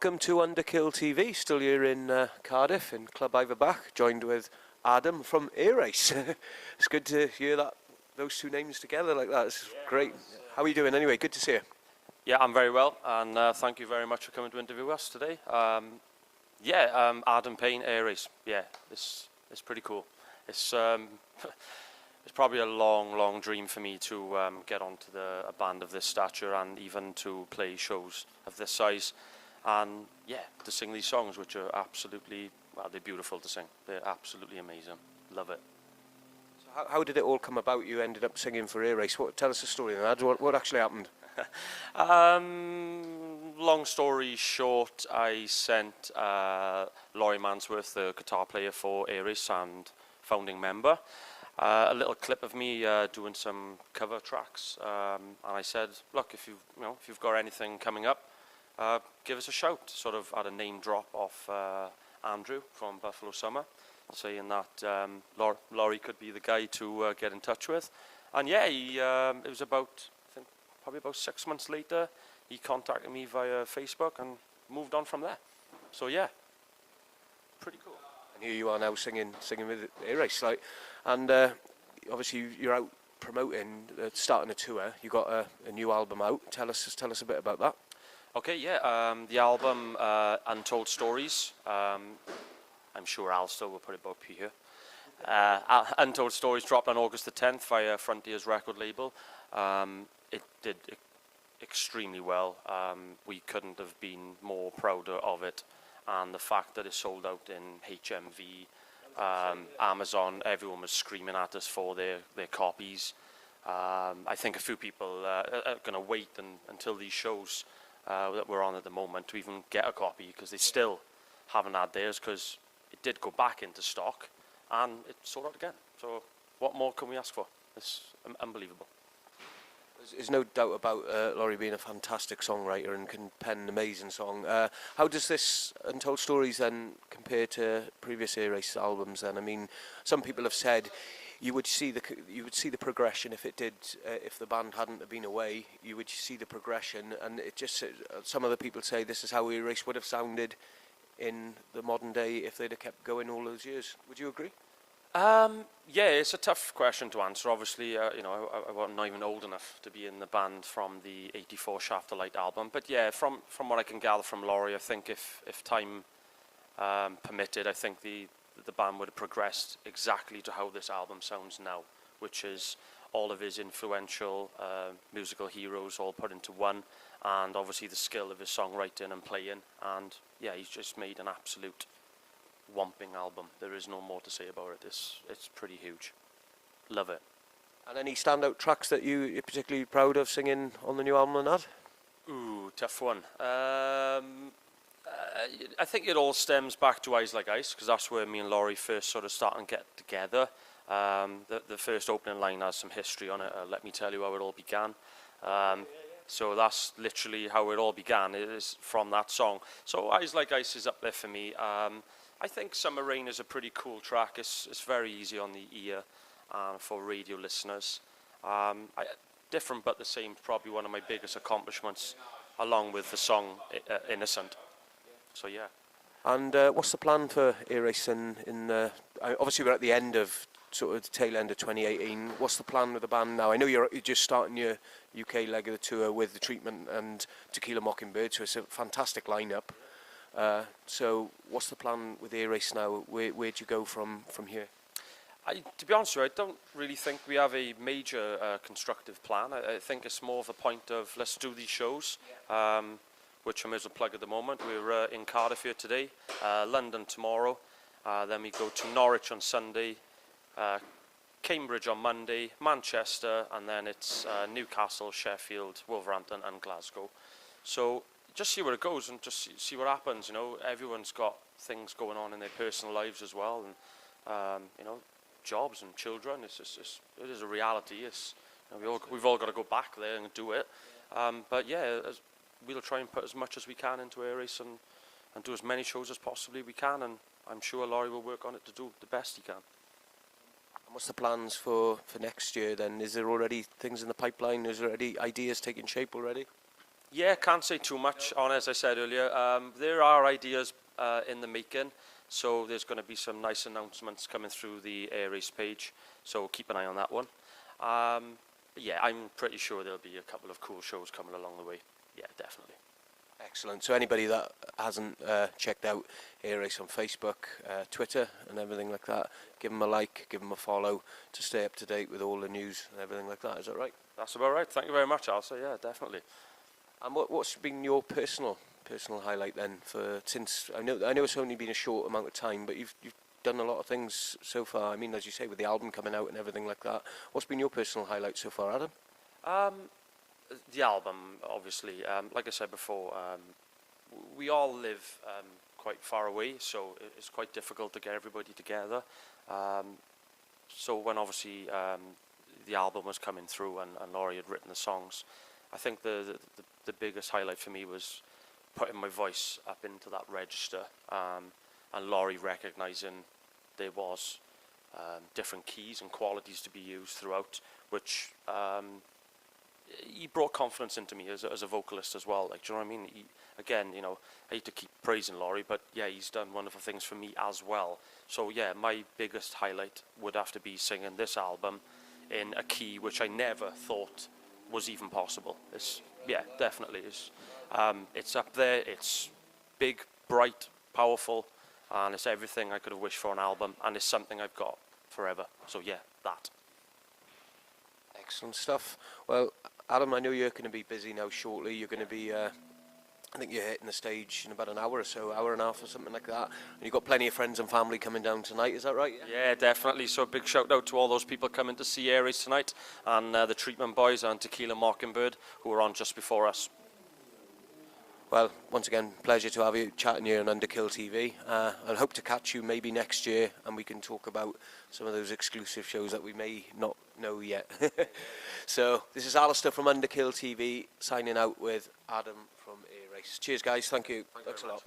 welcome to Underkill TV. Still here in Cardiff in Club Iverbach, joined with Adam from Airrace. It's good to hear that those two names together like that. It's great. How are you doing anyway? Good to see you. Yeah, I'm very well, and thank you very much for coming to interview us today. Adam Payne, Airrace. Yeah, it's pretty cool. It's it's probably a long dream for me to get onto a band of this stature and even to play shows of this size. And yeah, to sing these songs, which are absolutely, well, they're beautiful to sing. They're absolutely amazing. Love it. So how did it all come about? You ended up singing for Airrace. Tell us the story, lad. What actually happened? Long story short, I sent Laurie Mansworth, the guitar player for Airrace and founding member, a little clip of me doing some cover tracks, and I said, look, if you've got anything coming up, give us a shout. Sort of had a name drop off Andrew from Buffalo Summer, saying that Laurie could be the guy to get in touch with. And yeah, it was about, I think, probably about 6 months later, he contacted me via Facebook and moved on from there. So yeah, pretty cool. And here you are now singing with Airrace, like, and obviously you're out promoting, starting a tour. You got a new album out. Tell us a bit about that. Okay, yeah, the album Untold Stories. I'm sure Al still will put it up here. Untold Stories dropped on August the 10th via Frontier's record label. It did extremely well. We couldn't have been more prouder of it, and the fact that it sold out in HMV, Amazon, everyone was screaming at us for their copies. I think a few people are going to wait until these shows that we're on at the moment to even get a copy, because they still haven't had theirs, because it did go back into stock and it sold out again. So what more can we ask for? It's unbelievable. There's no doubt about Laurie being a fantastic songwriter and can pen an amazing song. How does this Untold Stories then compare to previous Airrace albums then? I mean, some people have said you would see the progression if the band hadn't have been away. You would see the progression, and it just, some other people say this is how Airrace would have sounded in the modern day if they'd have kept going all those years. Would you agree? Yeah, it's a tough question to answer. Obviously, I'm not even old enough to be in the band from the '84 Shaft of Light album. But yeah, from what I can gather from Laurie, I think if time permitted, I think the band would have progressed exactly to how this album sounds now, which is all of his influential musical heroes all put into one, and obviously the skill of his songwriting and playing. And yeah, he's just made an absolute whomping album. There is no more to say about it. It's pretty huge. Love it. And any standout tracks that you're particularly proud of singing on the new album and that? Ooh, tough one. I think it all stems back to Eyes Like Ice, because that's where me and Laurie first sort of start and get together. The first opening line has some history on it. Let me tell you how it all began. So that's literally how it all began. It is from that song. So Eyes Like Ice is up there for me. I think Summer Rain is a pretty cool track. It's very easy on the ear for radio listeners. Different but the same, probably one of my biggest accomplishments, along with the song Innocent. So yeah. And what's the plan for Airrace obviously we're at the end of, sort of the tail end of 2018. What's the plan with the band now? I know you're just starting your UK leg of the tour with The Treatment and Tequila Mockingbird, so it's a fantastic lineup. So what's the plan with Airrace now? Where'd you go from here? To be honest with you, I don't really think we have a major constructive plan. I think it's more of a point of let's do these shows, which I'm as a plug at the moment. We're in Cardiff here today, London tomorrow, then we go to Norwich on Sunday, Cambridge on Monday, Manchester, and then it's Newcastle, Sheffield, Wolverhampton and Glasgow. So just see where it goes and just see what happens. You know, everyone's got things going on in their personal lives as well, and jobs and children. It is a reality. We've all got to go back there and do it. But yeah, we'll try and put as much as we can into Airrace and do as many shows as possibly we can. And I'm sure Laurie will work on it to do the best he can. And what's the plans for next year then? Is there already things in the pipeline? Is there already ideas taking shape already? Yeah, can't say too much on it, as I said earlier. There are ideas in the making, so there's going to be some nice announcements coming through the Airrace page, so keep an eye on that one. Yeah, I'm pretty sure there'll be a couple of cool shows coming along the way. Yeah, definitely. Excellent. So anybody that hasn't checked out Airrace on Facebook, Twitter and everything like that, give them a like, give them a follow to stay up to date with all the news and everything like that. Is that right? That's about right. Thank you very much, Alsa. Yeah, definitely. And what's been your personal highlight then since I know it's only been a short amount of time, but you've done a lot of things so far. I mean, as you say, with the album coming out and everything like that. What's been your personal highlight so far, Adam? The album, obviously. Like I said before, we all live quite far away, so it's quite difficult to get everybody together. So when obviously the album was coming through and Laurie had written the songs, I think the biggest highlight for me was putting my voice up into that register, and Laurie recognising there was different keys and qualities to be used throughout, which he brought confidence into me as a vocalist as well. Like, do you know what I mean? Again, you know, I hate to keep praising Laurie, but yeah, he's done wonderful things for me as well. So yeah, my biggest highlight would have to be singing this album in a key which I never thought was even possible. Yeah, definitely is. It's up there. It's big, bright, powerful, and it's everything I could have wished for an album, and it's something I've got forever. So yeah, that. Excellent stuff. Well, Adam, I know you're going to be busy now shortly. You're going to be, I think you're hitting the stage in about an hour or so, hour and a half or something like that. And you've got plenty of friends and family coming down tonight, is that right? Yeah, definitely. So a big shout out to all those people coming to see Airrace tonight, and the Treatment Boys and Tequila Mockingbird, who were on just before us. Well, once again, pleasure to have you chatting here on Underkill TV. I'll hope to catch you maybe next year and we can talk about some of those exclusive shows that we may not know yet. So, this is Alistair from Underkill TV signing out with Adam from Airrace. Cheers, guys. Thank you. Thanks a lot.